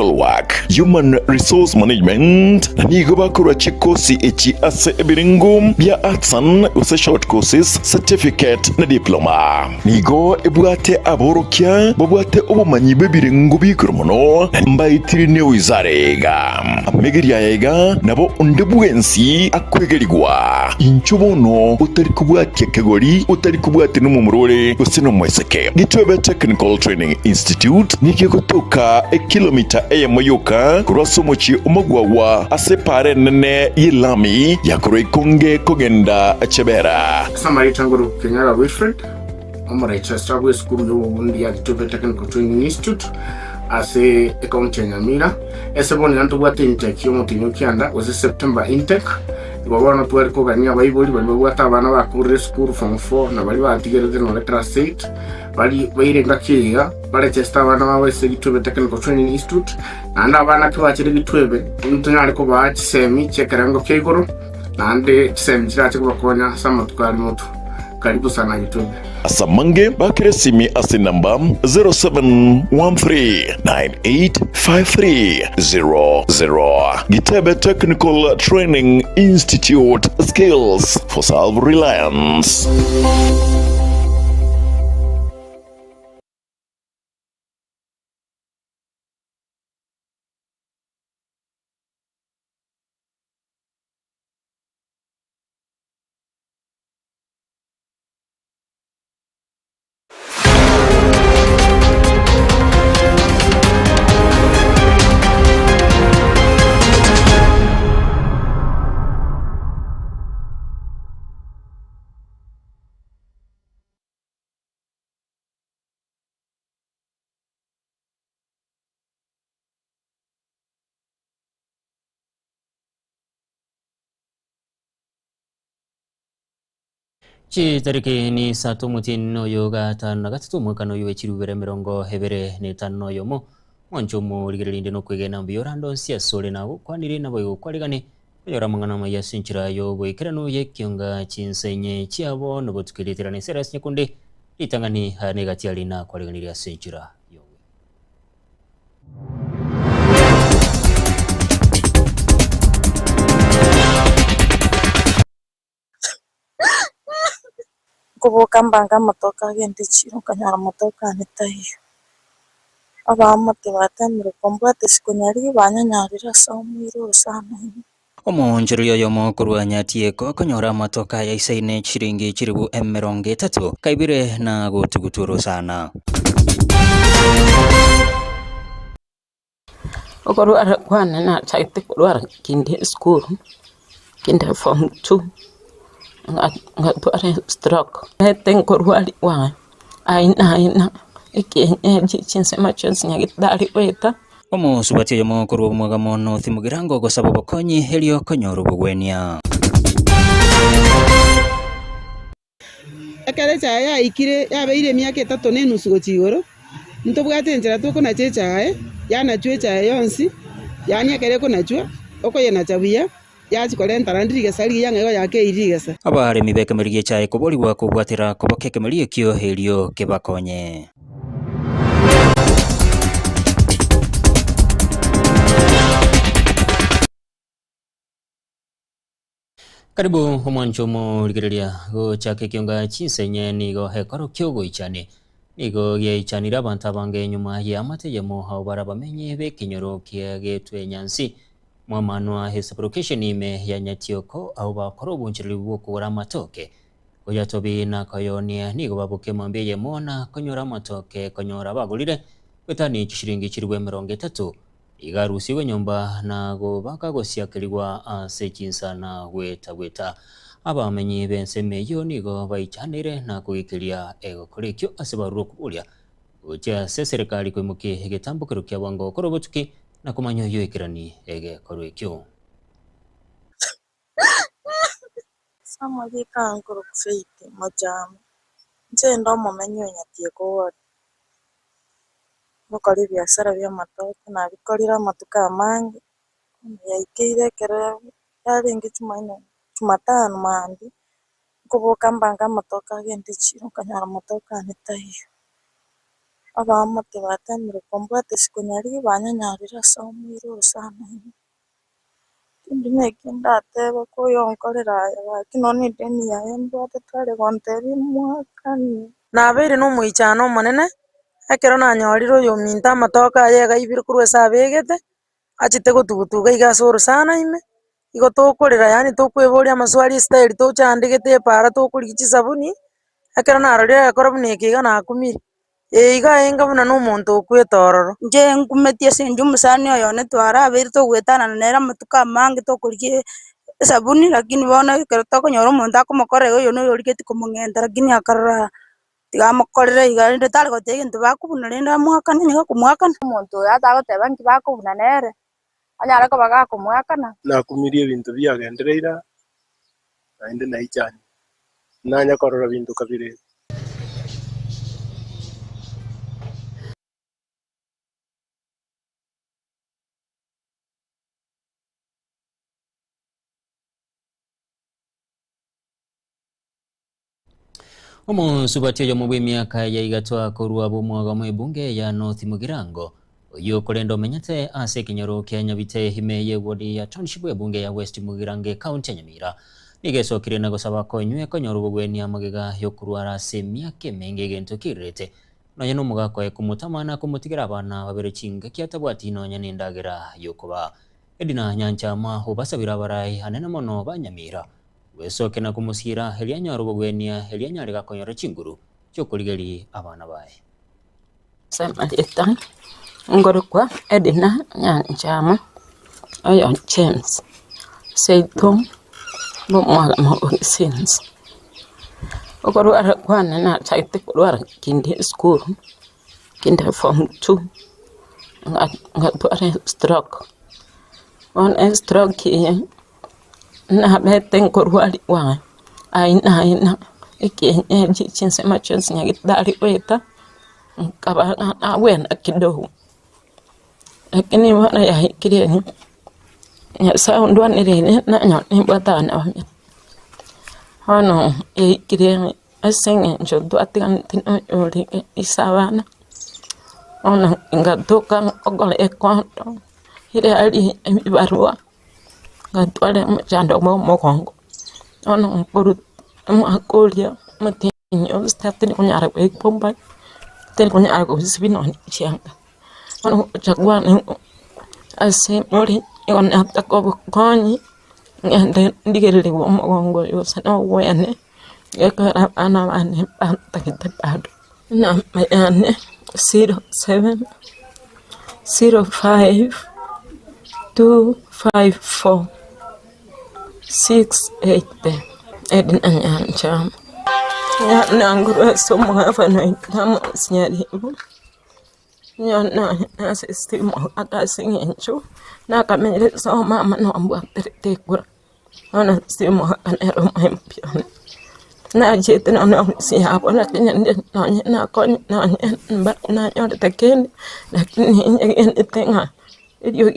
work, human resource management, nigo bakora chikosi echi ase ebiringo bya arts and short courses, certificate na diploma. Nigo ebwate aborokia babwate obumanyi bebiringo bikoromono mbayitiri ne wizarega amegeria yega nabo ndebwensi akwegerigwa inchubono utari kubwate kegori utari kubwate numumurore usino mweseke Gitwebe Technical Training Institute nikikotoka kilomita eyemoyoka kurasomochi umugwawa asepare nene yilami yakurikonge kogenda chebera Samari Tanguru Kenyara Wilfred Omara Chastrabu School yo Burundi ya Gitwebe Technical Training Institute ase account ya Nyamira eseboni nantu bwate intake yo mutinyo kyanda was September intake babona tuwari ko ganya bayiboli bali bwata abana bakure school from 4 na bali batigereze no letter 8 bali bayirenga kiya bali testa abana bawese Gitwebe Technical Training Institute nanda abana kibakire Gitwebe ntonyari ko bacisemi chekerango kegoro nande semi chirache kubakonya sama tukari moto karibu sana Gitwebe Asamange bakiresimi ase namba 0713985300 Gitwebe Technical Training Institute, skills for self-reliance. Tariki ni sato mutino yoga tana gatatu mwakano yowe chirubere mirongo hebere ni tano yomo mwancho mu ligirinde no kwegena mbiyorando sia sole nago kwanire nabo yo kwaligane yora mangana maya sinchira yo bwekirano yekyonga chinsenye chiabo no botukireterane seras nyekunde litangani hanegati alina kwaliganira sinchira yowe kuvuka mbanga motoka gende chiro kanyara motoka netayo abamate batamire kombwate sikonyari banyanyarira samwiro sana omonjero yomo kurwanya tieko konyora matoka ya isaine chiringi chiribu M30 kaibire na gutuguturo sana okorwa kwana na chaite korwa kinde school kinde form 2 ngatware stroke tenkorwali wa aina ikenyeji chinsema chonsi nyagitari weta omusubati yomo kurwa mwaga mono thimugirango gosaba bokonyi helio konyoro bugwenia akare chaya ikire yabeire myaka 3 n'enusu gochigoro ntobwate njira tukona chechae yana chwe cha yonsi yani akere kona chwa okoyena chabuya yachikore ntarandiriga sari yanga yake irigasa abare mibeke merigie chae kubori wa kubwatira kubokeke merie kyo helio kebakonye karibu omwancho mo ligereria go chake kyonga chinsenye nigo hekoro kyogo ichane nigo yeichanira abantu abange nyuma ya amategeko hao barabamenye bekinyoro kiagetwe nyansi mwamanwa hesaporocation ime ya nyatioko au bakoro bunchiri bwokura matoke oyatobi na koyonia nigo babuke mwambie yemona konyora matoke konyora bagulire betani chishiringi chirwe 30 igarusiwe nyumba na go bakagosiakirwa ase chinsana gweta abamenyi benseme yo nigo baichanire na kugikiria ego korekyo asebaruko kulia ucha serikali kwimuke egetambukiro kya wango korobotuki na kumanyo yo ikirani ege korekyo samagi kankuru kufeite majama nzendo mumenyo nyatieko wori mukori biashara bya matoke na bikorira matuka mangi yaikeire kere yaringi Jumatano mandi kuvuka mbanga motoka gende chiro kanyara motoka netayo abamate batamire kombwate sikonyari banyanyarira somire sana kindi nekindateba kuyonkorera lakini noni deni yaye mbwate tware gonteri mwakani nabeire n'omwichano omonene ekero nanyorire oyo ominto amatoke aye igaibire korwa esabe egete achite gotugutuga iga ase orosana ime igo tokorera yani tokweboria amaswali style tochandegete epara tokorigia chisabuni ekero narorire egekora buna eke iga nakumire iga enga buna na omonto okwete ororo nje nkumetie sinju omusani oyo netwara abeire togwetanana nere amatuko amange tokorigia esabuni lakini bono ekero tokonyora omonto akomokorera oyo noyo origeti komong'enta lakini akarora tigamokorere iga rende tare goteba egento bakobuna rende amwakana niga komwakana omonto oyo atagoteba nki bakobuna nere anyare koba gakomwakana nakumirie ebinto biagendereire naende naichani nanya korora bintu kabire Omonsubatio yo mubwe miaka ya igatwa korwa bomwaga mu ebunge ya North Mugirango oyo korenda omenyete ase kinyoro kya Nyabite hime ye wodi ya township ebunge ya West Mugirango county ya Nyamira nigesokire na gosaba konywe konyoro bogweni amagega yo kurwara ase miaka menge gento kirete nonya no mugako ekumutamana kumutigira abana babere chinga kyatabwati nonya nindagira yokuba edina nyancha ma obasabira barai hanene mono banyamira wesoke na kumusira helianya rubogwenia helianya rega konyora chinguru chokurigeri abana bae Samarita ngorokwa edina nyanchama ayo James Seito bomwaga mo sins okorwara kwana na chaite korwara kinde school kinde form 2 ngatware stroke on stroke na beten korwali wa aina ikienyeji chinsema chonsi nyagitari weta kaba na wena kidogo lakini wana ya hikireni ya sound one rene na nyoni batana wamya hano hikireni asenye njodo atigan tino yori isabana ona ngatoka ogole ekonto ile ali barua ngatwale mchando mo kongo ona mpuru makolia matinyo statini kunyara kwa pomba teni kunyara kwa sibino chianga ona chagwa ase mori ona atako konyi ngende ndigerere mo kongo yo sana wene ekara ana ane pantakete pado na mayane 07 05 254 680 edin anyancham ya nanguru somo afano itamo sinyari ya na system akasinyencho na kamere so mama no ambu tekura ona system akanero mpion na jete na siya bona kenya na kon na yote tekeni lakini tenga yo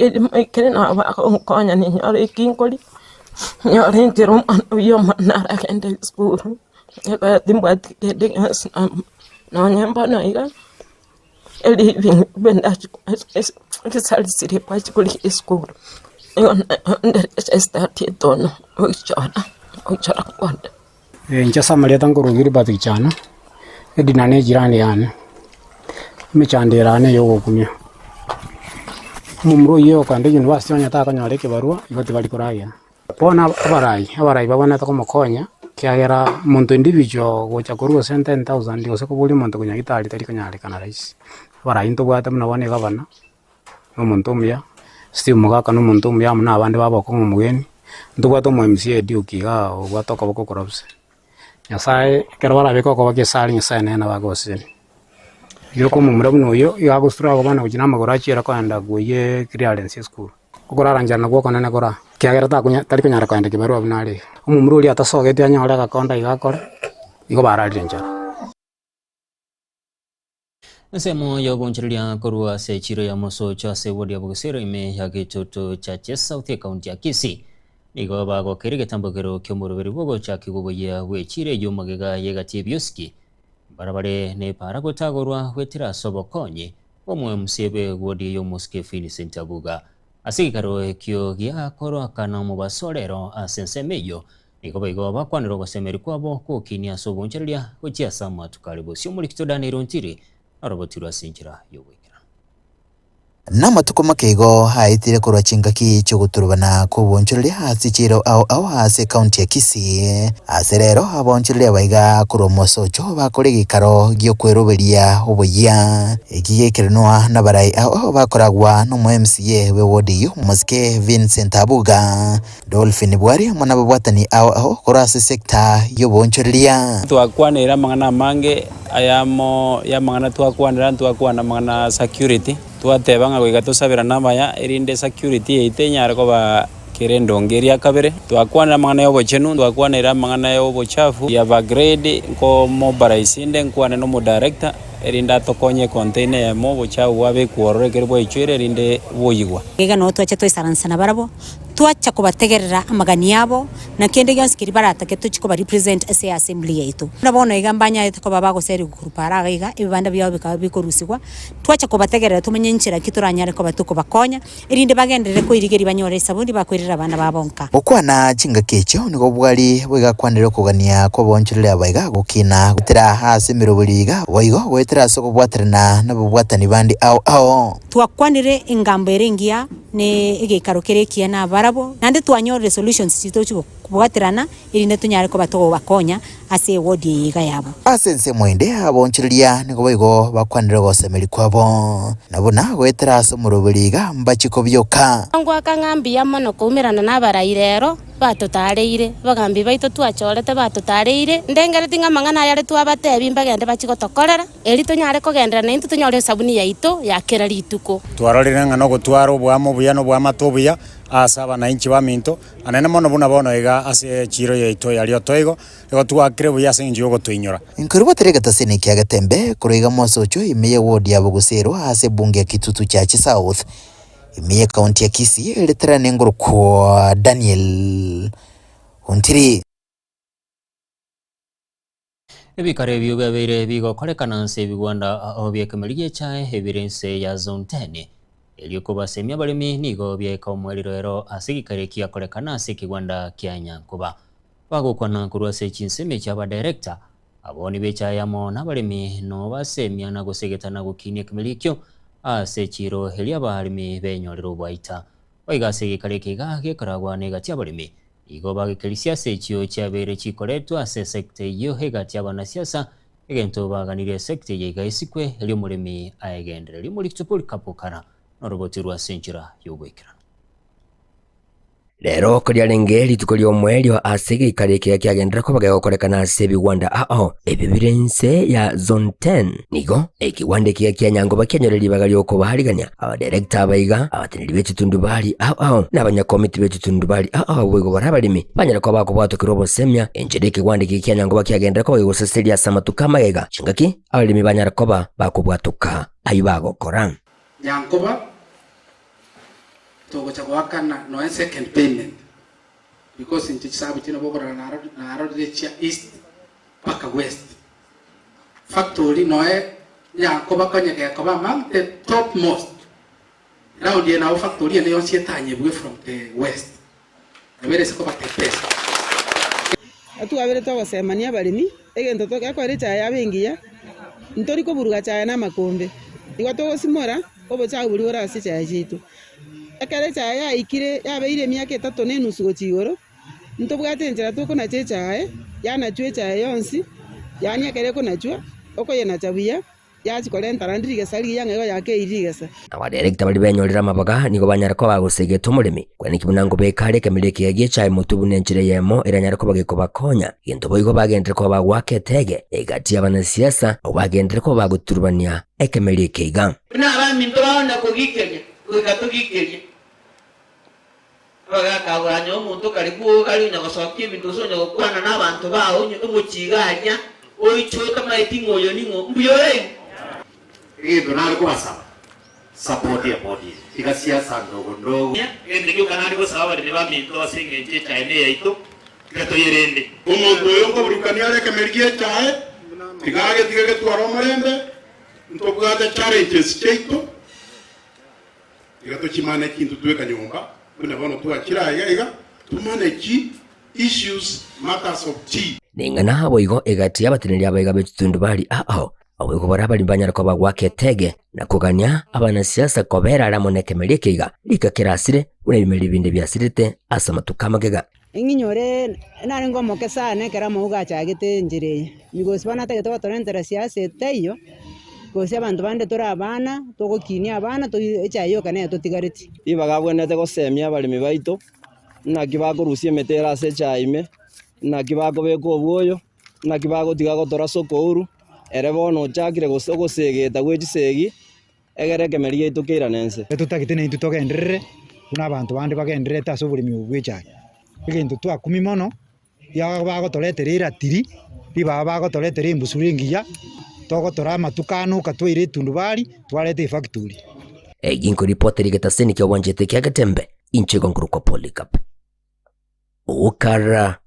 kene na ba konya ni nyore kinkoli nyore tirum yo manara kende school ya timbati de no nyamba no iga living benda kisali siri kwa chikuli school yo start tono ochara kwanda nchasa maria tangoro giri batichana edinane jirani yani mechanderane yo gokumia mumro yo kande university onya ta kanyare ke barua igoti bali koraya pona abarai babona ta komokonya kiagera muntu individual gocha korua 10,000 ndio seko buli muntu kunya gitari tari kanyare kana rais abarai nto bwata muna bone gavana no muntu mya Steve Mugaka no muntu mya muna abandi baboko mugeni nto bwato mo MCA diukiga bwato ko boko korabse nyasaye kero barabeko ko bakesali nyasaye na bagoseni yo como murabuno yo yagustura ko bana kujina magora chira ko anda goye clearance school kokora ranjana ko kana nakora kyagera ta kunya tari kunyara kwanda kibaru abnari umumruli atasogete anyora ka konda igakora iko barali njara Nsemo yo gonchirilia korua se chiro ya moso cha se wodi ya bugusero ime ya gitoto cha South County ya Kisii nigo bago kerige tambogero kyomuruberi bogo cha kigubo ya we chire yo magega yega tibioski barabare ne para gutagurwa gwetira sobokonye omwe musebe gwodi yo muske Vincent Abuga asigikaro ekyo giakorwa kana mu basolero asensemeyo niko baigo bakwaniro gosemeri kwabo kukinia soboncheria gochia sama tukaribo sio muri kitodaniro ntiri arobotirwa sinjira yowe Namatuko makego haitire kurwa chingaki cyo guturubana ku bonchurire hasi chiro au hasi county ya Kisii aserero abonchurire baiga kuromoso cyo bakore gikaro gyo kweroberia obuya egiyekerenwa nabarai au bakoragwa no mu MCA we wodi yo muske Vincent Abuga Dolphin Bwari mwana babwatani au kurase sector yo bonchurire twakwanira mangana mange ayamo ya mangana twakwana mangana security twatebanga gwiga tusabira namaya irinde security itenyara ko ba kerendo ngeria kabere twakwana mangana yo bochenu twakwanira mangana yo bochafu ya ba grade ko mobile isinde nkwana no mo director erinda tokonye container ya mo bochafu wabe kuorore kerbo ichwere irinde boyigwa giga no twacha twisaransana barabo twacha kubategerera amagani yabo na kende gyansikiri baratake tuchiko ba represent asa assembly yaitu nabona igambanya yitako baba go seri kurupara giga ibanda byabo bikaba bikorusigwa twacha kubategerera tumenye nchira kituranyare ko batuko bakonya irinde bagendere ko irigeri banyore sabundi bakwirira abana babonka okwana chinga kecho niko bwali bwiga kwandira kugania ko bonchurire abaiga gukina gutira hasi miroburiga boigo gwetira soko bwatrana nabubwatani bandi au twakwanire ingambo erengia ne igikaro kerekia na barabo nande twanyo resolutions cito kubwatirana irinde tunyare ko batogo bakonya ase wodi yiga yabo asense mwende abonchiriria niko baigo bakwanira gosemeri kwabo nabona gwetira so muroburiga mbachiko byoka ngwa kangambi yamono kumirana nabarairero batutarire bagambi baito twachorete batutarire ndengere tinga mangana yare twabatebi mbagende bachiko tokorera eri tunyare kogendera na intu tunyore sabuni yaito yakera rituko twarorire ngano gutwara obwamo buyano bwa matobuya asaba na inchi ba minto anene mono buna bono ega ase chiro yaito yalio toigo ego twakire buya sinji ogo tuinyora inkuruba terega tasene kya gatembe kuriga mosocho imiye wodi yabo gusero ase bunge kitutu cha South imiye county ya Kisii eletera nengoro kwa Daniel Ontiri ebikare byo byabeire bigokorekana nse bigwanda obyekemeliye chae evirense ya zone 10 eliyoko basemya balimi nigo byeka omweliro asigikare kiakorekana ase kigwanda kya Nyankuba bagokwana kurwa se chinseme cha ba director aboni becha yamo nabalimi no basemya na gosegetana gukinia kemelikyo ase chiro helia balimi benyorero bwaita oiga sigikare kiga gekaragwa negati abalimi igo bagekelisia sechio chabere chikoletwa ase sekte yo hegati abanasiasa egento baganire sekte yiga isikwe elio mulimi aegendere elio muri kitopoli kapokara norobotirwa senjira yobwekera Lero koryarenge litukolyo mwelyo asigi kareke kyagendera ko bagakorekana ase bigwanda ebibirense ya zone 10 nigo ekiwande kya Nyangoba kyanyoreri bagalyo ko bahaliganya aba director baiga abateneri bechitundu bali nabanya committee bechitundu bali bwego barabalimi banyara ko bakobwato kirobo semya enjere kiwande kya Nyangoba kyagendera ko bagoseseri samatuka magega chingaki abalimi banyara ko bakobwatuka ayibago koran Nyangoba togo chakwana no second payment because in chisabu chino bokora na road east paka west factory no Nyangoba kanyeke ko among the top most now the now factory ne yonse tanye bwe from the west abere siko bakte pesa atu abere to gosemania balimi egento to gakwere cha yabengia ntori ko buruga cha na makombe igwato gosimora obo cha buri ora ase cha jitu akare cha ya ikire yabeire miaka 3 n'enusu gochigoro ntobwate njera tuko na checha yana chwe cha yonsi yani akare ko nachwa oko yena chabuya yachi kolenta randirige sali yanga yo yake irigasa aba director bali benyorera mabaga nigo banyara ko bagusegeta umurimi kwani kibunango bekare kemeleke yagiye cha mutubu nenjire yemo eranyara ko bageko bakonya yento boyigo bagendere ko bagwake tege egati abanasiasa obagendere ko baguturubania ekemeleke iga na abami ndona ko gikenya kugatugikenye baga kawanyo muntu karibu kali nyagosokie bintu so nyagokwana n'abantu bawo umukiganya oichwe kama etingo yo ningo mbuyoe Ito na alikuwa sawa. Support ya body. Tika siasa ndogo. Ndio kanali ko sawa ni ba minto asinge nje chaine yaito gato yerende. Umuntu yo ko burukani yale kemeriye chae tigage twara omorembe ntobwate challenges cheito igato chimane kintu tweka nyumba kuna bono twakiraya iga tumanage issues matters of tea ningana habo igo egati abateneri abaiga betundu bali aho awego barabali banyara ko bagwake tege na kuganya abana siasa kobera aramoneke melikiga likakirasire unebimeli binde byasirite asama tukamagega inginyore nari ngomoke sane kera muga chagite njire migosi bana tege to torentera siasa teyo gosi abantu bande tora abana togokinia abana to echayo kana totigariti ibagabwenete gosemia abalimi baito nakibakorusia emetera ase echaime nakibakobeka obwoyo nakibagotiga gotora sokouru ere bono ochakire gosegeta gwechisegi egere kemeri yaito keiranense tutagite neintu togenderere kuna abantu bande bagenderere ase oborimi obwechaye egintu twakumi mono ya bagotoretera iratiri biba bagotoretera embusuri engiya togotora amatukano katwaire etundu bari twarete efactory eginko reporteri getaseni kya wanjete kya gatembe inchego nguruko polycarp ukara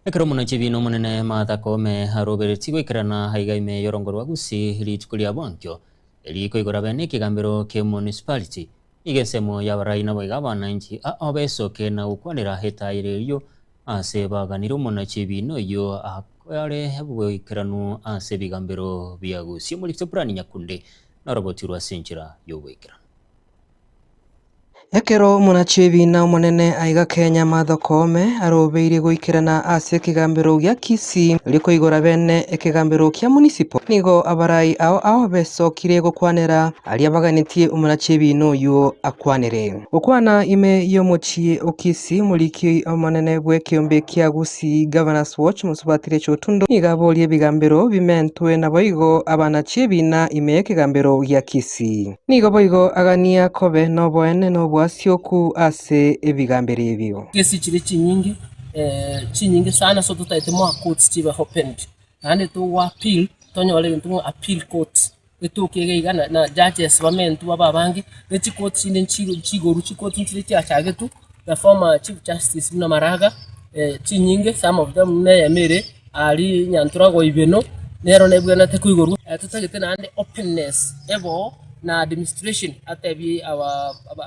ekero muno chibino munene Martha Koome arobereti gwikirana haigaime yorongorwa gusi ritukuria bwankyo erikoigora bene ekigambiro ke municipality igesemo yabarai nabo igabananchi abesoke na gukwanira hetairerio ase baganiro muno chibino yo akware bwikiranu ase bigambiro biagusi muri Soprani Nyakunde na roboti rwa Senchira yo gwikira ekero munachibina munene aiga Kenya Martha Koome arobeire gwikirana ase ekigambiro gya Kisii rikoigora bene ekigambiro kya municipal nigo abarai ao besokire gukwanira aria baganitie omunachibino yo akwanire gukwana ime yo mochie okisi muliki omunene bwekiombe kya Gusii Governors Watch musubatire chotundo nigabolie bigambiro bimentwe na boigo abanachibina ime ekigambiro gya Kisii nigo boigo agania Kobe no boene no bwasioku ase ebigambiro ebyo kesi chiri chinyingi sana so tutaite mo courts chiba opened ande to appeal tonyole ntu appeal court etukege igana na judges bamentu babangi neti court chinde chigoru chikoti chiri chachagetu the former chief justice Muna Maraga chinyingi some of them ne yamere ali nyanturago ibeno nero nebwana tekuigoru tutagete na ande openness ebo na administration atebi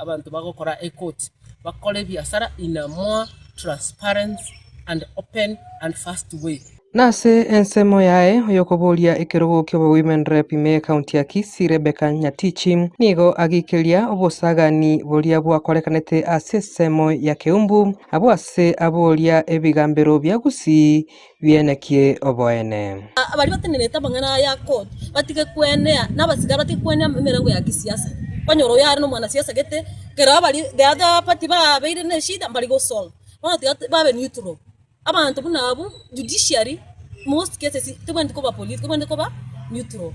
abantu bagokora court bakole biasara in a more transparent and open and fast way nase ensemo yae yokobolia ekerogo kyo women rep ime county ya Kisii Rebecca Nyatichi nigo agikelia obosagani bolia bwakorekanete ase semo ya Keumbu abo ase abolia ebigambiro bya Gusii bienekie oboene abari bateneneta bangana ya court batike kwenea nabasigara batike kwenea merango ya kisiasa kwanyoro yari no mwana siasa gete kera bari the other party ba beire ne shida bari go solve wana babe neutral abantu bunabu judiciary most cases tubandi ko ba police tubandi ko ba neutral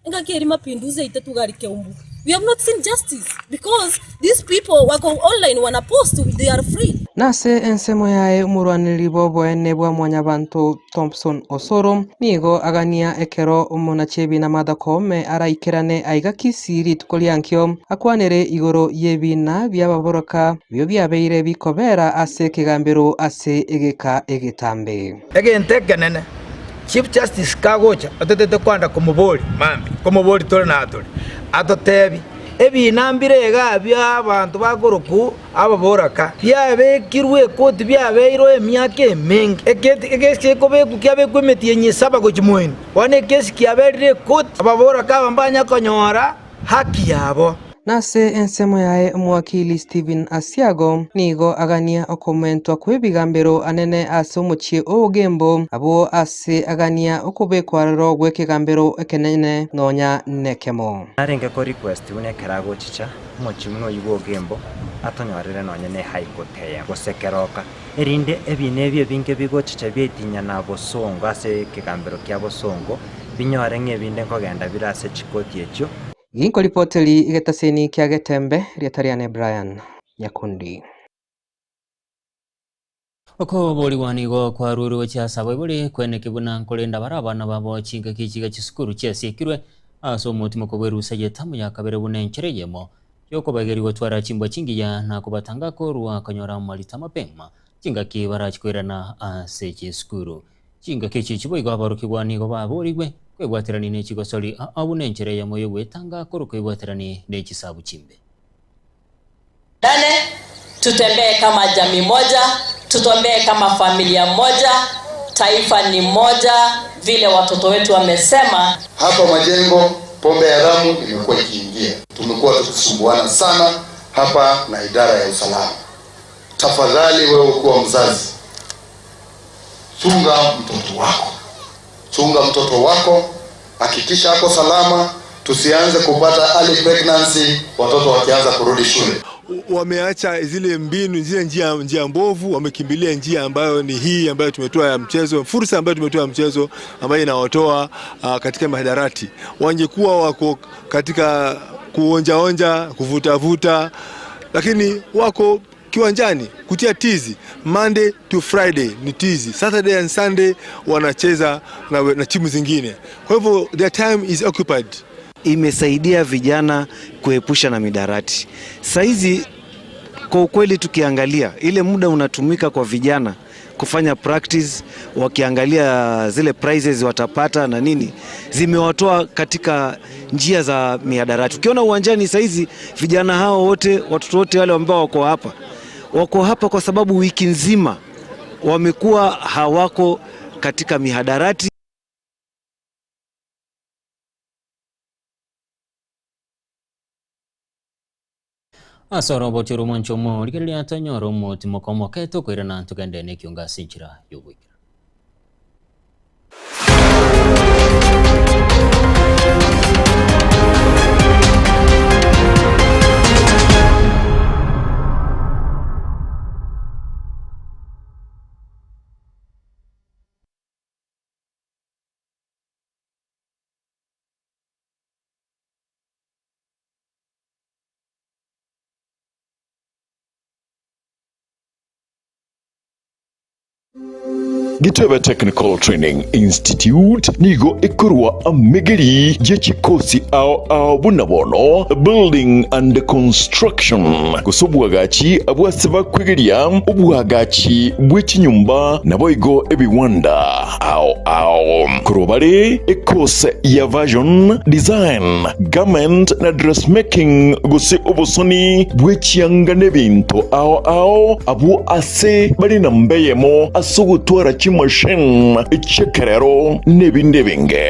inga keri mapinduze ite tugari Keumbu we have not seen justice because these people wako online wana post they are free nase ensemo yae umurwaniri boboene bwa mwanyabantu Thompson Osoro nigo agania ekero umunachebi na Martha Koome araikirane aiga Kisii ritukolyankyo akwanere igoro yebina byababoroka byo byabeire bikobera ase kigambiro ase egeka egetambe egentekenene Chief Justice kagocha atete kwanda kumuboli mambi kumuboli tole na atole atotebi ebinambire ga bya abantu bagoroku ababoraka byabekirwe koti byabeiro emyaka emingi ekesi kobeku kyabekwemeti nyisaba gochimweni wane kesi kyaberire koti ababoraka abambanya konyora haki yabo nase ensemo yae mwakili Stephen Asiago nigo agania okomentwa kwebigambiro anene ase omuchie ogembo abo ase agania okobekwarero gwekigambiro ekenene nonya nekemo arenge ko request unekera gochicha mochimuno yigo ogembo atonyorere nonya ne high court ya gosekeroka erinde ebinebyo binge bigochicha byetinya na bosongo ase kigambiro kya bosongo binyore ngebinde nkogenda birase chikoti ekyo Ginko ripoteli igetaseni kia getembe riatariane Brian Nyakundi. Oko boli wanigo kwa ruru wecha sabo boli kwene kibuna nkolenda barabana babo chinga kichiga chisukuru chesekirwe aso mutima ko berusa yetamu yakabere bunenchereyemo yoko bageri gotwara chimbo chingiya na kubatanga ko ruwa kanyora malita mapema chingaki barachikwerana ase chisukuru chingaki ichi chiboigo abarukigwani go baborigwe kwebwaterani ne chigosori abune enchera ya moyo gwetanga koroka ibwaterani ne chisabu chimbe. Tutembee kama jamii moja, tutembee kama familia moja, taifa ni moja, vile watoto wetu wamesema. Hapa Majengo pombe haramu imekuwa ikiingia. Tumekuwa tukisumbuana sana hapa na idara ya usalama. Tafadhali wewe kuwa mzazi, chunga mtoto wako. Chunga mtoto wako, hakikisha ako salama, tusianze kupata early pregnancy watoto wakianza kurudi shule. Wameacha zile mbinu, zile njia mbovu, wamekimbilia njia ambayo ni hii ambayo tumetoa ya mchezo, fursa ambayo tumetoa ya mchezo ambayo inaotoa katika mihadarati. Wangekuwa wako katika kuonja, kuvuta, lakini wako kiwanjani kutia tizi. Monday to Friday ni tizi, Saturday and Sunday wanacheza na timu zingine. Kwa hivyo their time is occupied. Imesaidia vijana kuepusha na midarati. Saizi kwa ukweli tukiangalia ile muda unatumika kwa vijana kufanya practice, wakiangalia zile prizes watapata na nini, zimewatoa katika njia za mihadarati. Ukiona uwanjani saizi vijana hao wote, watoto wote wale ambao wako hapa kwa sababu wiki nzima wamekuwa hawako katika mihadarati. Asoro bochuru monchomo likiria tanyoro motimo komo keto kwirana tugende ne kyunga sinchira yobwikira. Gitebe Technical Training Institute nigo ikurwa amigiri jechikosi ao bunabono building and construction kusobwagachi abwaseba kwigiria ubwagachi bw'ikinyumba naboigo ebiwanda ao kurobare ekose ya version design garment na dressmaking guse obusoni bw'ekiyanga n'ebintu ao abu ase bari na mbeyemo asugutwara machine ichekerero nebinde binge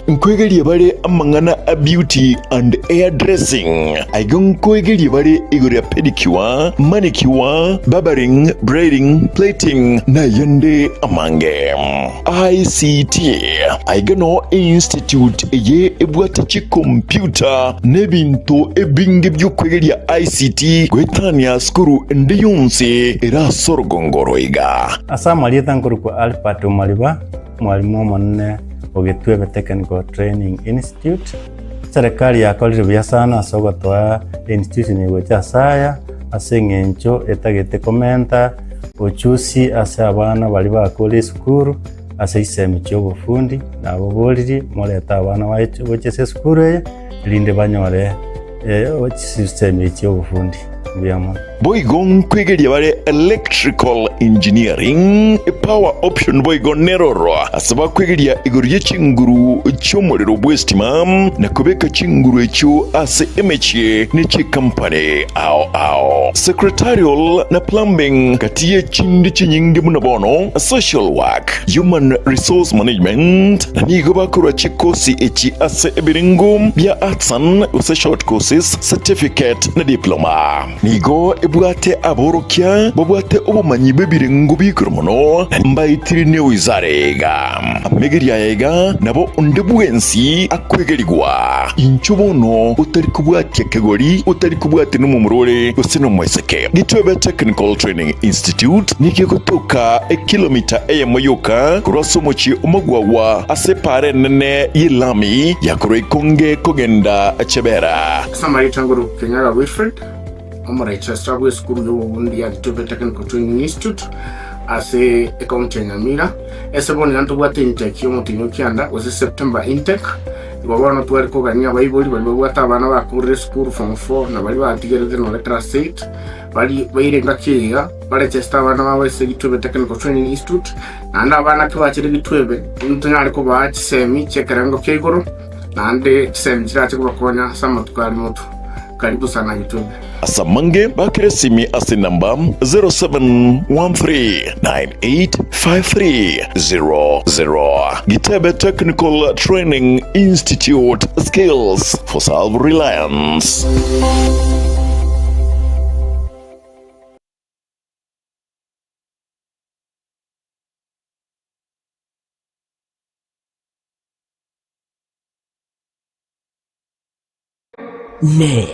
nkwegeliye bare amangana a beauty and hair dressing aigon kwegeliye bare igorya pedicure, manicure, barbering, braiding, plating na yende amange ICT aigano institute ye ebwata chi computer nebintu ebinge by'okwegeliya ICT gwetania skuru ndiyunsi era sorgongoroiga asamali tankuru kwa Alpatu Maliba mwalimu monne Ogitwebe Technical Training Institute. Serikali yakolire buya sana asogotwa institution igwecha saya asengencho etagete komenta ochusi ase abana bali bakole skuru ase isemi cy'obufundi nabo boliri moleta abana bache skuru linde banyore system cy'obufundi biyamo boigon kwegeria bare electrical engineering power option boigon neroro asaba kwegeria igorye chinguru cy'omuriro bwestima na kubeka chinguru ecyo ase emechie n'eki company ao secretarial na plumbing katiye chindi chinyingi munabono social work human resource management na nigo bakora chikosi eki ase ebiringo bya arts and short courses certificate na diploma nigo ebwate aborokia babwate obumanyi bebirengo bikromono mbayitirine wizarega megeria yega nabo ndebwensi akwegerigwa inchubono utari kubwate kegori utari kubwate numumurore usino mweseke Gitwebe Technical Training Institute nikikotoka kilomita eyemoyoka kurasomochi umugwawa asepare nene yilami yakoroikonge kogenda chebera Samari Tanguru Kenyara Wilfred Amaracha Strabwe School y'Uburundi ya Gitwebe Technical Training Institute ase accounting Amira eseboni nantu bwate intake yo mutinyo kyanda was September intake ibabono twari kugania baibuli bali bagwata abana bakurire school form 4 na bali batigerete no class 8 bali bairenga kiga bali testa abana bawese Gitwebe Technical Training Institute nanda abana kibakire Gitwebe ntunyari ko bakisemi chekerango kigoro nande kisemi kirate kubakonya sama tukali mutu karibu sana Gitwebe. Asamange bakiresimi ase namba 0713985300. Gitwebe Technical Training Institute, skills for self-reliance. Ne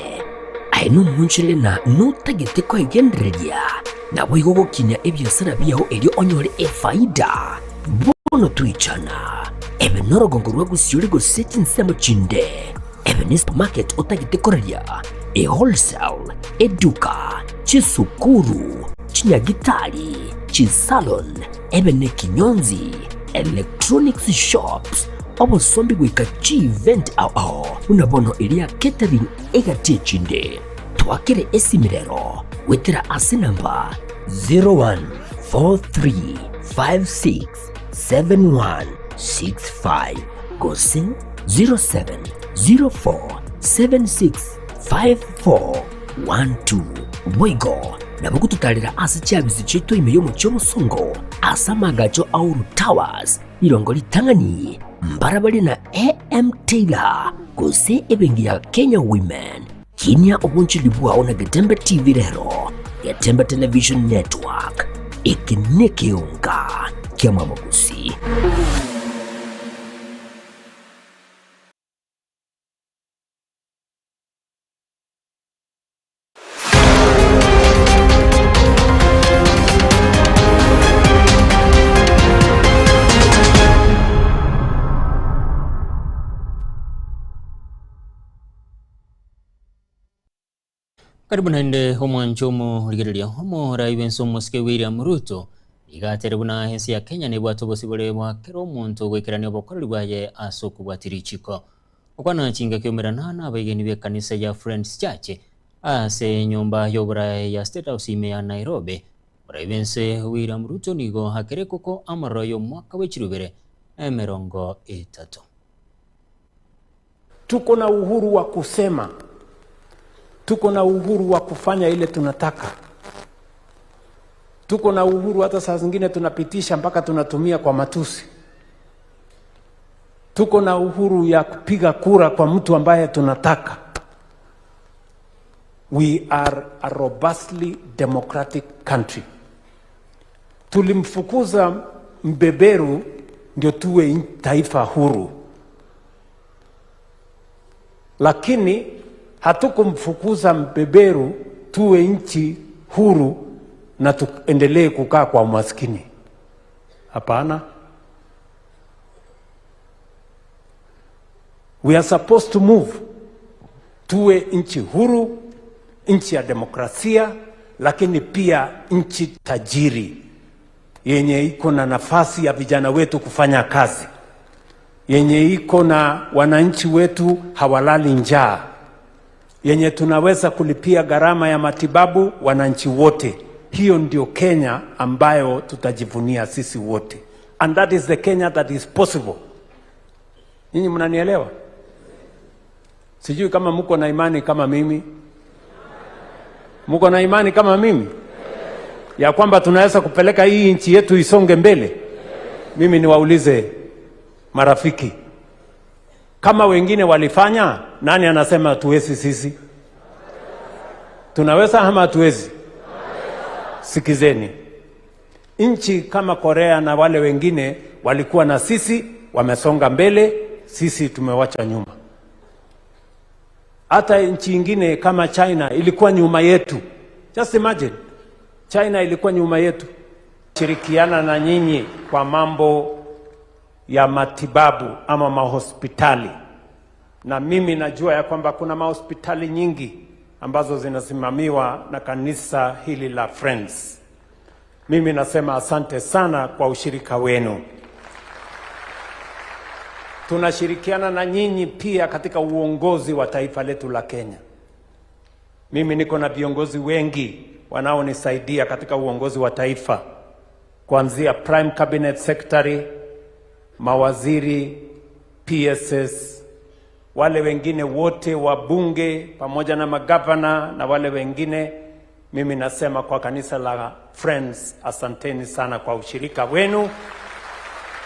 aino munchile na nutagete kwa igendereria na wigo gukinya ebiasara biaho elio onyore efaida bono tuichana ebe norogongo rwa gusiuri go setting sema chinde ebe ni supermarket otagete koreria e wholesale eduka chisukuru chinyagitari chisalon ebe ne kinyonzi electronics shops obosombi gwika chi event ao unabono iria catering egatie chinde twakire esimirero wetira ase namba 0143567165 gose 0704765412 wigo nabukututalira ase chabizi chito imeyo mucho musongo asamagacho auru towers ilongoli tangani mbarabali na AM Taylor gose ebengi ya Kenya Women kinya obunchili bwao na Getembe TV rero Getembe Television Network ikinekeunga kia mamagusi. Karibu nende homwanchomo rigereria homo raibenso moske William Ruto igatere buna hensi ya Kenya ne bwato bosibole bwa kero muntu gwekerania bokorori bwaye asoku bwatirichiko okwana chinga kyomera nana abageni be kanisa ya Friends Church ase nyumba yobra ya State House ime ya Nairobi raibense William Ruto nigo hakere koko amaroyo mwaka wechirubere emerongo 3. Tuko na uhuru wa kusema, tuko na uhuru wa kufanya ile tunataka, tuko na uhuru hata saa zingine tunapitisha mpaka tunatumia kwa matusi. Tuko na uhuru ya kupiga kura kwa mtu ambaye tunataka. We are a robustly democratic country. Tulimfukuza mbeberu ndio tuwe taifa huru, lakini hatukumfukuza mbeberu tuwe nchi huru na tuendelee kukaa kwa umaskini. Hapana. We are supposed to move tuwe nchi huru, nchi ya demokrasia, lakini pia nchi tajiri yenye iko na nafasi ya vijana wetu kufanya kazi, yenye iko na wananchi wetu hawalali njaa, yenye tunaweza kulipia gharama ya matibabu wananchi wote. Hiyo ndio Kenya ambayo tutajivunia sisi wote. And that is the Kenya that is possible. Ninyi mnanielewa? Sijui kama mko na imani kama mimi. Mko na imani kama mimi? Ya kwamba tunaweza kupeleka hii nchi yetu isonge mbele? Mimi niwaulize marafiki, kama wengine walifanya, nani anasema tuwezi sisi? Tunaweza ama hatuwezi? Sikizeni. Nchi kama Korea na wale wengine walikuwa na sisi, wamesonga mbele, sisi tumewacha nyuma. Hata nchi nyingine kama China ilikuwa nyuma yetu. Just imagine. China ilikuwa nyuma yetu. Shirikiana na nyinyi kwa mambo ya matibabu ama mahospitali. Na mimi najua ya kwamba kuna mahospitali nyingi ambazo zinasimamiwa na kanisa hili la Friends. Mimi nasema asante sana kwa ushirika wenu. tunashirikiana na nyinyi pia katika uongozi wa taifa letu la Kenya. Mimi niko na viongozi wengi wanaonisaidia katika uongozi wa taifa, kuanzia Prime Cabinet Secretary, mawaziri, PSS, wale wengine wote wa bunge pamoja na magavana na wale wengine. Mimi nasema kwa kanisa la Friends, asanteni sana kwa ushirika wenu,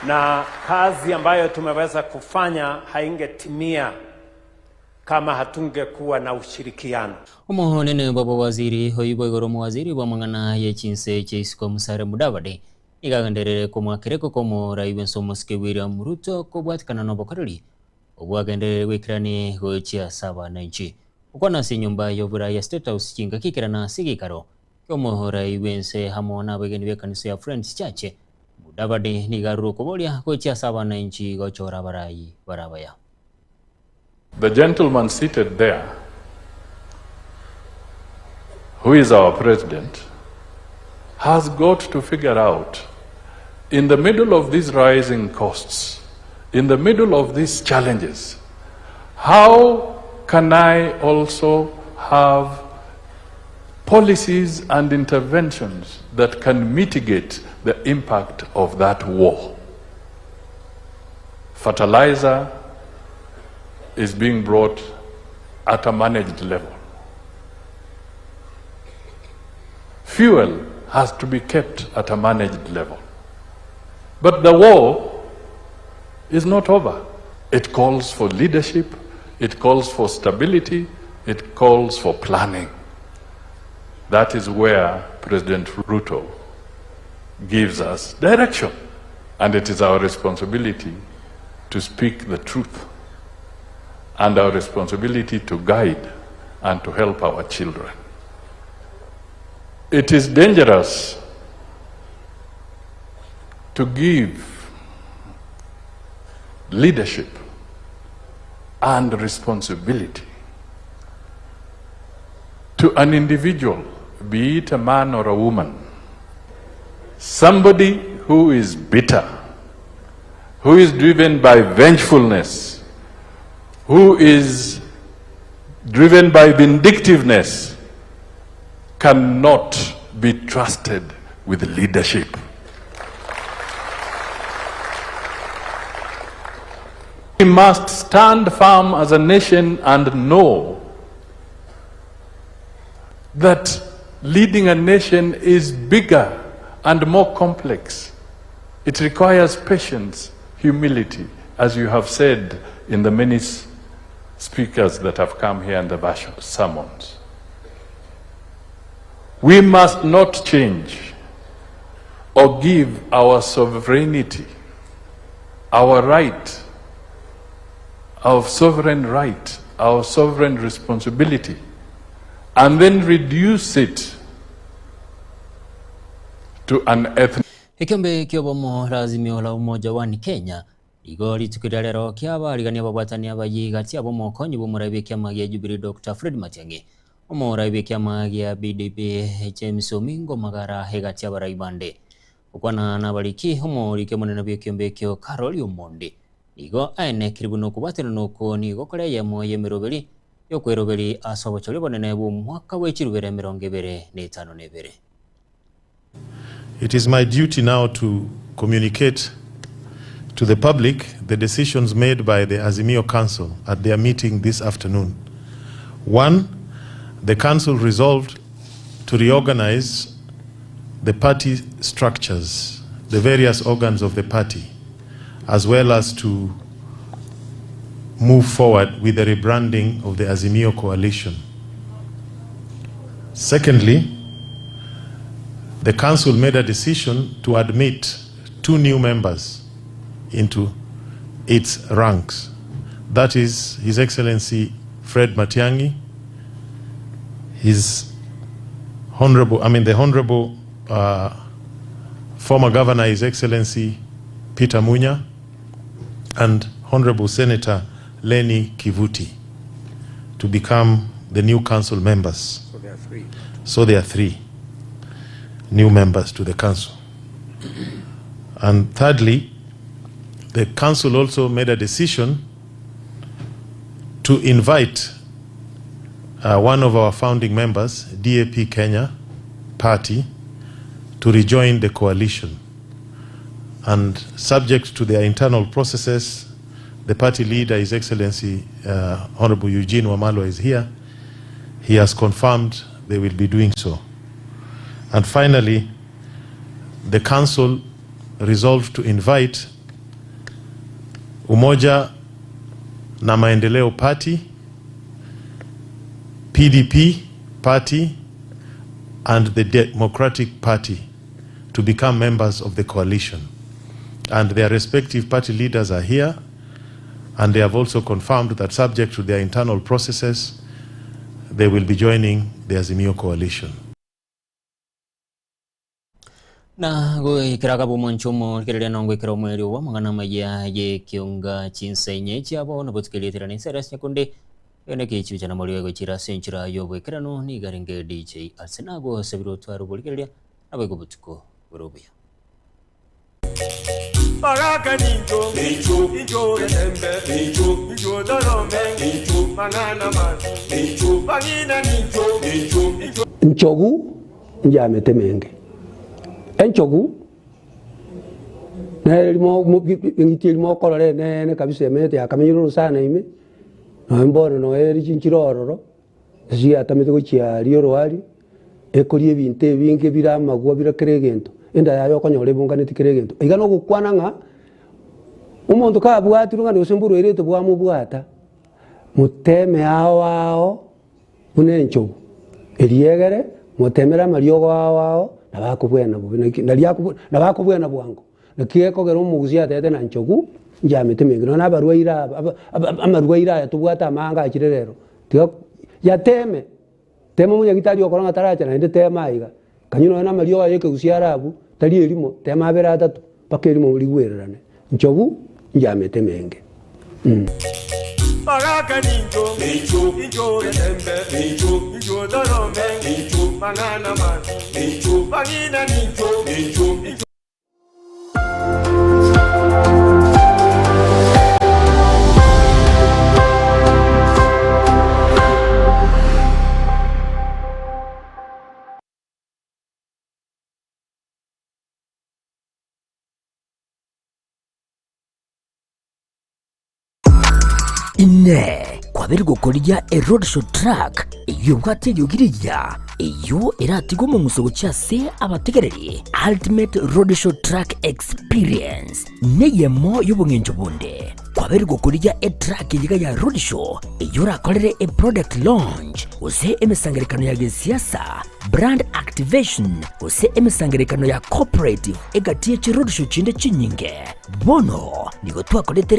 na kazi ambayo tumeweza kufanya haingetimia kama hatungekuwa na ushirikiano. Umuhonene baba waziri hoibo igoro waziri wa mangana ye chinse cheisiko Musalia Mudavadi igagenderere kumwakireko komo raiben somoske William Ruto kubwatikana no bokorori obwagenderere wikirani gochia saba na nchi ukona si nyumba yobura ya State House chinga kikirana sigikaro komo raibense hamona bageni bekanisa ya Friends Church Mudavadi nigaru kobolia gochia saba na nchi gochora barai barabaya. The gentleman seated there, who is our president, has got to figure out, in the middle of these rising costs, in the middle of these challenges, how can I also have policies and interventions that can mitigate the impact of that war? Fertilizer is being brought at a managed level. Fuel has to be kept at a managed level. But the war is not over. It calls for leadership, it calls for stability, it calls for planning. That is where President Ruto gives us direction. And it is our responsibility to speak the truth, and our responsibility to guide and to help our children. It is dangerous to give leadership and responsibility to an individual, be it a man or a woman, somebody who is bitter, who is driven by vengefulness, who is driven by vindictiveness, cannot be trusted with leadership. We must stand firm as a nation and know that leading a nation is bigger and more complex. It requires patience, humility, as you have said in the many speakers that have come here in the sermons. We must not change or give our sovereignty, our right, our sovereign right, our sovereign responsibility, and then reduce it to an ethnic. Ikiombe kiobomo lazimio la umoja wa Kenya igori tukirarero kiaba rigania babwatania bayigati abo mokonyi bomurabe kyama ya Jubilee Dr. Fred Matiang'i omurabe kyama ya BDP James Omingo Magara hegati abaraibande ukwana nabaliki omurike munene byekiombe kyo Carol Omondi igo aine kiribuno kubatira nuko nigo kore yemo yemeroberi yokweroberi asobochole bonene bu mwaka w'ekirubere 2025. It is my duty now to communicate to the public the decisions made by the Azimio Council at their meeting this afternoon. One, the council resolved to reorganize the party structures, the various organs of the party, as well as to move forward with the rebranding of the Azimio coalition. Secondly, the council made a decision to admit 2 new members into its ranks. That is His Excellency Fred Matiang'i, the Honorable former Governor His Excellency Peter Munya, and Honorable Senator Lenny Kivuti to become the new council members. So there are 3. So there are 3 new members to the council. And thirdly, the council also made a decision to invite one of our founding members, DAP Kenya Party, to rejoin the coalition. And subject to their internal processes, the party leader, His Excellency Honorable Eugene Wamalwa, is here. He has confirmed they will be doing so. And finally, the council resolved to invite Umoja na Maendeleo Party, PDP Party, and the Democratic Party to become members of the coalition. And their respective party leaders are here, and they have also confirmed that subject to their internal processes, they will be joining the Azimio coalition. Na goi kiraka bumonchomo kirele nongwe kiromweli wa mangana maya ye kionga chinsenye chiabo na butkelitira ni seres nyakunde yone kichu chana moliwe go chira senchira yobwe kirano ni garinge DJ Arsenago sebiro twaru bolikelia na bego butuko urubia Baraka ninjo ninjo rembe ninjo dorome ninjo manana mazi ninjo bangina ninjo Nchogu njamete menge Enchogu na limo kolore ne kabisa mete akamenyiro sana ime no mbona no eri chinchirororo si atamete ko chia rioro ali ekolie binte binge biramagwa birakeregento enda yayo konyore bungane tikiregento igano gukwana nga umuntu ka bwati rungane usemburu ereto bwa mubwata muteme awao unencho eliegere mutemera mariogo awao nabakubwena bubinaki nabakubwena bwango nakiyeko gero umuguzi atete na nchogu njamete mengino nabarwaira amarwaira tubwata amanga akirerero tiyo yateme tema munya gitari okoranga taracha na inde tema iga kanyino na mario yeke gusiarabu tali elimo tema bera atatu paka elimo ligwererane nchogu njamete menge Baraka ninjo rembe ninjo dorome ninjo manana mazi ninjo bangina ninjo ine kwabiri gukorya roadshow track iyo bwate yogiriya iyo iratigo mu musogo cyase abategereri ultimate roadshow track experience neyemo y'ubungenjo bunde kwabiri gukorya track yiga ya roadshow iyo rakorere product launch use emisangerekano ya siasa brand activation use emisangerekano ya cooperative egatiye roadshow chinde chinyinge bono nigo twakoretere